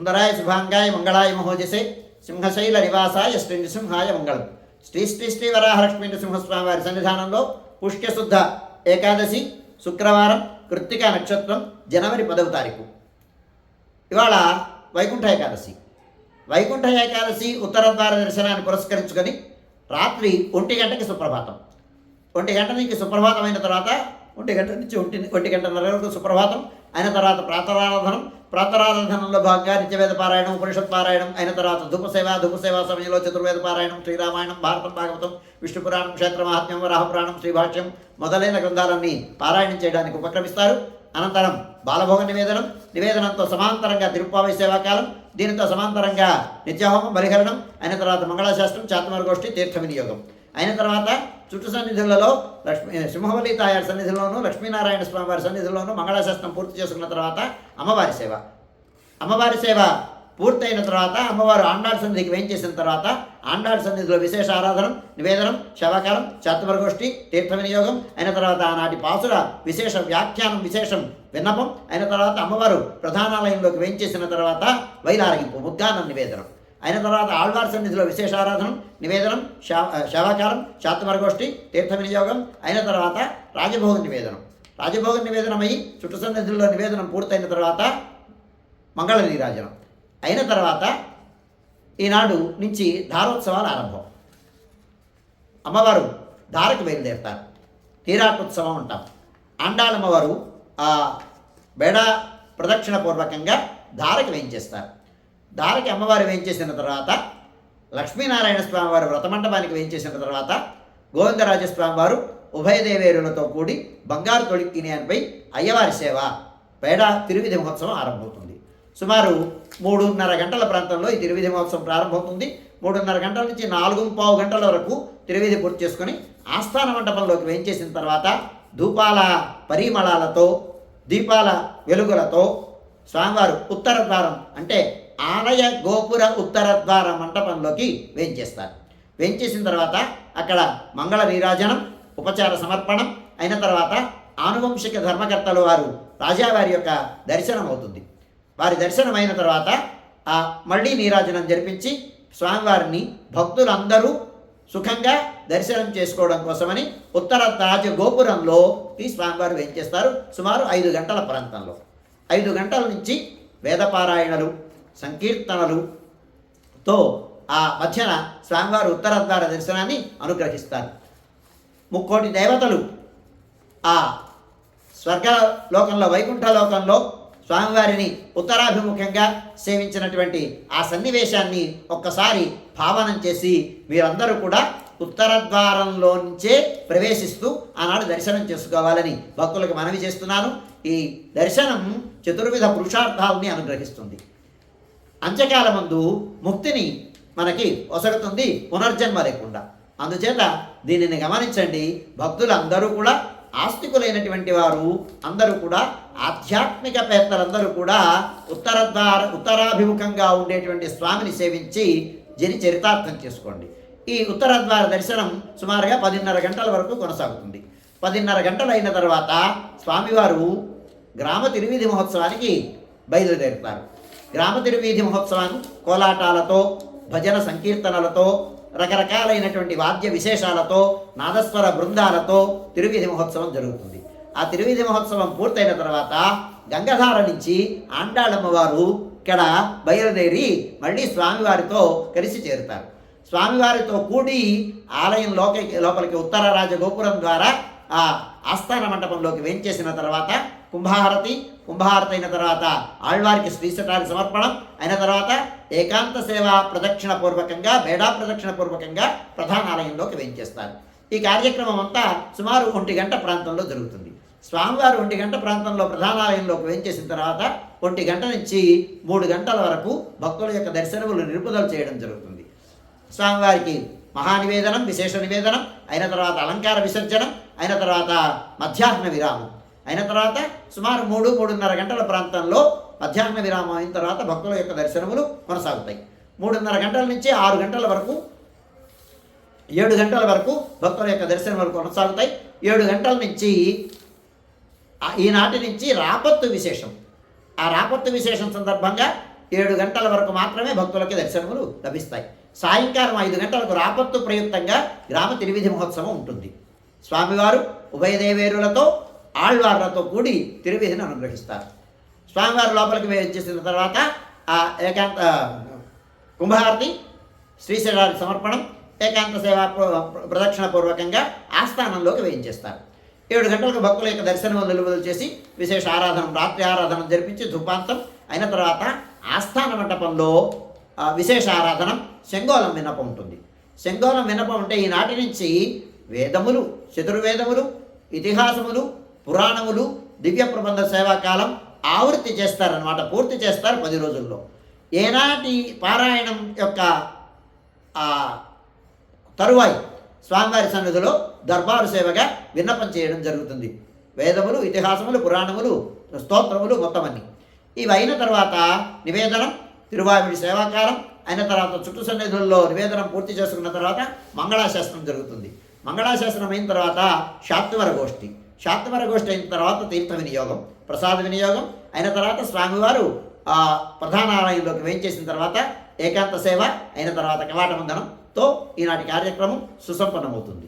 సుందరాయ శుభాంగాయ మంగళాయ మహోజసే సింహశైల నివాసాయ శ్రీ నృసింహాయ మంగళం. శ్రీ శ్రీ శ్రీ వరాహలక్ష్మీ నృసింహస్వామి వారి సన్నిధానంలో పుష్యశుద్ధ ఏకాదశి శుక్రవారం కృత్తికా నక్షత్రం జనవరి 10వ తారీఖు. ఇవాళ వైకుంఠ ఏకాదశి. వైకుంఠ ఏకాదశి ఉత్తర ద్వార దర్శనాన్ని పురస్కరించుకొని రాత్రి 1 గంటకి సుప్రభాతం. 1 గంట నుంచి సుప్రభాతం అయిన తర్వాత 1 గంట నుంచి 1 గంటన్నర వరకు సుప్రభాతం అయిన తర్వాత ప్రాతరారాధనంలో భాగంగా నిత్యవేద పారాయణం ఉపనిషత్ పారాయణం అయిన తర్వాత ధూపసేవ సమయంలో చతుర్వేద పారాయణం శ్రీరామాయణం భారతం భాగవతం విష్ణు పురాణం క్షేత్ర మహాత్మ్యం వరాహపురాణం శ్రీభాష్యం మొదలైన గ్రంథాలన్నీ పారాయణం చేయడానికి ఉపక్రమిస్తారు. అనంతరం బాలభోగ నివేదనంతో సమాంతరంగా తిరుప్పావై సేవాకాలం, దీనితో సమాంతరంగా నిత్యహోమం బలిహరణం అయిన తర్వాత మంగళాశాస్త్రం చాతుమరగోష్ఠి తీర్థ వినియోగం అయిన తర్వాత చుట్టు సన్నిధులలో సింహవల్లి తాయారి సన్నిధిలోనూ లక్ష్మీనారాయణ స్వామి వారి సన్నిధిలోనూ మంగళాశాస్త్రం పూర్తి చేసుకున్న తర్వాత అమ్మవారి సేవ పూర్తయిన తర్వాత అమ్మవారు ఆండాళ్ సన్నిధికి వేయించేసిన తర్వాత ఆండాళ్ సన్నిధిలో విశేష ఆరాధనం నివేదనం శవకాలం చాతుమరగోష్ఠి తీర్థ వినియోగం అయిన తర్వాత ఆనాటి పాసుల విశేష వ్యాఖ్యానం విశేషం విన్నపం అయిన తర్వాత అమ్మవారు ప్రధానాలయంలోకి వేయించేసిన తర్వాత వైలారగింపు ముద్గానం నివేదనం అయిన తర్వాత ఆళ్వార్ సన్నిధిలో విశేష ఆరాధనం నివేదనం శవకాలం చాతుమరగోష్ఠి తీర్థ వినియోగం అయిన తర్వాత రాజభోగ నివేదనమై చుట్టు సన్నిధుల్లో నివేదనం పూర్తయిన తర్వాత మంగళ నీరాజనం అయిన తర్వాత ఈనాడు నుంచి ధారోత్సవాలు ఆరంభం. అమ్మవారు ధారకు బయలుదేరుతారు. తీరాటోత్సవం అంటాం. ఆండాళమ్మవారు బేడ ప్రదక్షిణ పూర్వకంగా ధారకు వేయించేస్తారు. ధారకి అమ్మవారు వేయించేసిన తర్వాత లక్ష్మీనారాయణ స్వామి వారు వ్రతమండపానికి వేయించేసిన తర్వాత గోవిందరాజస్వామి వారు ఉభయదేవేరులతో కూడి బంగారు తొడిక్కినిపై అయ్యవారి సేవ బేడ తిరువిధి మహోత్సవం ఆరంభమవుతుంది. సుమారు 3:30 గంటల ప్రాంతంలో ఈ తిరువిధి మహోత్సవం ప్రారంభమవుతుంది. 3:30 గంటల నుంచి 4:15 గంటల వరకు తిరువిధి పూర్తి చేసుకొని ఆస్థాన మండపంలోకి వేయించేసిన తర్వాత ధూపాల పరిమళాలతో దీపాల వెలుగులతో స్వామివారు ఉత్తర ద్వారం అంటే ఆలయ గోపుర ఉత్తర ద్వార మంటపంలోకి వేయించేస్తారు. వేయించేసిన తర్వాత అక్కడ మంగళ నీరాజనం ఉపచార సమర్పణం అయిన తర్వాత ఆనువంశిక ధర్మకర్తలు వారు రాజావారి యొక్క దర్శనం అవుతుంది. వారి దర్శనం అయిన తర్వాత మళ్ళీ నీరాజనం జరిపించి స్వామివారిని భక్తులందరూ సుఖంగా దర్శనం చేసుకోవడం కోసమని ఉత్తర రాజ గోపురంలో ఈ స్వామివారు వేయించేస్తారు. సుమారు 5 గంటల ప్రాంతంలో 5 గంటల నుంచి వేదపారాయణలు సంకీర్తనలుతో ఆ మధ్యన స్వామివారు ఉత్తర ద్వార దర్శనాన్ని అనుగ్రహిస్తారు. 3 కోటి దేవతలు ఆ స్వర్గలోకంలో వైకుంఠ లోకంలో స్వామివారిని ఉత్తరాభిముఖంగా సేవించినటువంటి ఆ సన్నివేశాన్ని ఒక్కసారి భావనం చేసి మీరందరూ కూడా ఉత్తర ద్వారంలో నుంచే ప్రవేశిస్తూ ఆనాడు దర్శనం చేసుకోవాలని భక్తులకు మనవి చేస్తున్నాను. ఈ దర్శనం చతుర్విధ పురుషార్థాలని అనుగ్రహిస్తుంది. అంత్యకాలమందు ముక్తిని మనకి ఒసగుతుంది, పునర్జన్మ లేకుండా. అందుచేత దీనిని గమనించండి. భక్తులందరూ కూడా ఆస్తికులైనటువంటి వారు అందరూ కూడా ఆధ్యాత్మిక పేత్తలందరూ కూడా ఉత్తరాభిముఖంగా ఉండేటువంటి స్వామిని సేవించి చరితార్థం చేసుకోండి. ఈ ఉత్తర ద్వార దర్శనం సుమారుగా 10:30 గంటల వరకు కొనసాగుతుంది. 10:30 గంటలు అయిన తర్వాత స్వామివారు గ్రామ తిరువీధి మహోత్సవానికి బయలుదేరుతారు. గ్రామ తిరువీధి మహోత్సవాన్ని కోలాటాలతో భజన సంకీర్తనలతో రకరకాలైనటువంటి వాద్య విశేషాలతో నాదస్వర బృందాలతో తిరువీధి మహోత్సవం జరుగుతుంది. ఆ తిరువీధి మహోత్సవం పూర్తయిన తర్వాత గంగధార నుంచి ఆండాళమ్మవారు ఇక్కడ బయలుదేరి మళ్ళీ స్వామివారితో కలిసి చేరుతారు. స్వామివారితో కూడి ఆలయం లోపలికి ఉత్తర రాజగోపురం ద్వారా ఆ ఆస్థాన మండపంలోకి వేంచేసిన తర్వాత కుంభారతి అయిన తర్వాత ఆళ్వారికి శ్రీశటారి సమర్పణం అయిన తర్వాత ఏకాంత సేవా ప్రదక్షిణ పూర్వకంగా బేడా ప్రదక్షిణ పూర్వకంగా ప్రధానాలయంలోకి వేంచేస్తారు. ఈ కార్యక్రమం అంతా సుమారు 1 గంట ప్రాంతంలో జరుగుతుంది. స్వామివారు 1 గంట ప్రాంతంలో ప్రధానాలయంలోకి వేంచేసిన తర్వాత 1 గంట నుంచి 3 గంటల వరకు భక్తుల యొక్క దర్శనములు నిలుపుదల చేయడం జరుగుతుంది. స్వామివారికి మహానివేదనం విశేష నివేదనం అయిన తర్వాత అలంకార విసర్జనం అయిన తర్వాత మధ్యాహ్న విరామం అయిన తర్వాత సుమారు 3-3:30 గంటల ప్రాంతంలో మధ్యాహ్న విరామం అయిన తర్వాత భక్తుల యొక్క దర్శనములు కొనసాగుతాయి. 3:30 గంటల నుంచి 6 గంటల వరకు 7 గంటల వరకు భక్తుల యొక్క దర్శనములు కొనసాగుతాయి. 7 గంటల నుంచి ఈనాటి నుంచి రాపత్తు విశేషం. ఆ రాపత్తు విశేషం సందర్భంగా 7 గంటల వరకు మాత్రమే భక్తులకి దర్శనములు లభిస్తాయి. సాయంకాలం 5 గంటలకు రాపత్తు ప్రయుక్తంగా గ్రామ తిరువిధి మహోత్సవం ఉంటుంది. స్వామివారు ఉభయదేవేరులతో ఆళ్వార్లతో కూడి తిరువిధిని అనుగ్రహిస్తారు. స్వామివారి లోపలికి వేయించేసిన తర్వాత ఆ ఏకాంత కుంభహారతి, శ్రీశైలానికి సమర్పణం, ఏకాంత సేవా ప్రదక్షిణ పూర్వకంగా ఆస్థానంలోకి వేయించేస్తారు. 7 గంటలకు భక్తుల యొక్క దర్శనం నిలువలు చేసి విశేష ఆరాధన, రాత్రి ఆరాధన జరిపించి ధూపాంతం అయిన తర్వాత ఆస్థాన మంటపంలో విశేష ఆరాధన, శంగోళం విన్నపం ఉంటుంది. శంగోళం విన్నపం అంటే ఈనాటి నుంచి వేదములు, చతుర్వేదములు, ఇతిహాసములు, పురాణములు, దివ్య ప్రబంధ సేవాకాలం ఆవృత్తి చేస్తారనమాట. పూర్తి చేస్తారు 10 రోజుల్లో. ఏనాటి పారాయణం యొక్క తరువాయి స్వామివారి సన్నిధిలో దర్బారు సేవగా విన్నపం చేయడం జరుగుతుంది. వేదములు, ఇతిహాసములు, పురాణములు, స్తోత్రములు మొత్తం అన్నీ ఇవి అయిన తర్వాత నివేదనం, తిరువావిడి సేవాకాలం అయిన తర్వాత చుట్టూ సన్నిధుల్లో నివేదనం పూర్తి చేసుకున్న తర్వాత మంగళాశాసనం జరుగుతుంది. మంగళాశాసనం అయిన తర్వాత శాత్వర గోష్ఠి, శాత్వర గోష్ఠి అయిన తర్వాత తీర్థ వినియోగం, ప్రసాద వినియోగం అయిన తర్వాత స్వామివారు ప్రధాన ఆలయంలోకి వేయించేసిన తర్వాత ఏకాంత సేవ అయిన తర్వాత కవాట వందనంతో ఈనాటి కార్యక్రమం సుసంపన్నమవుతుంది.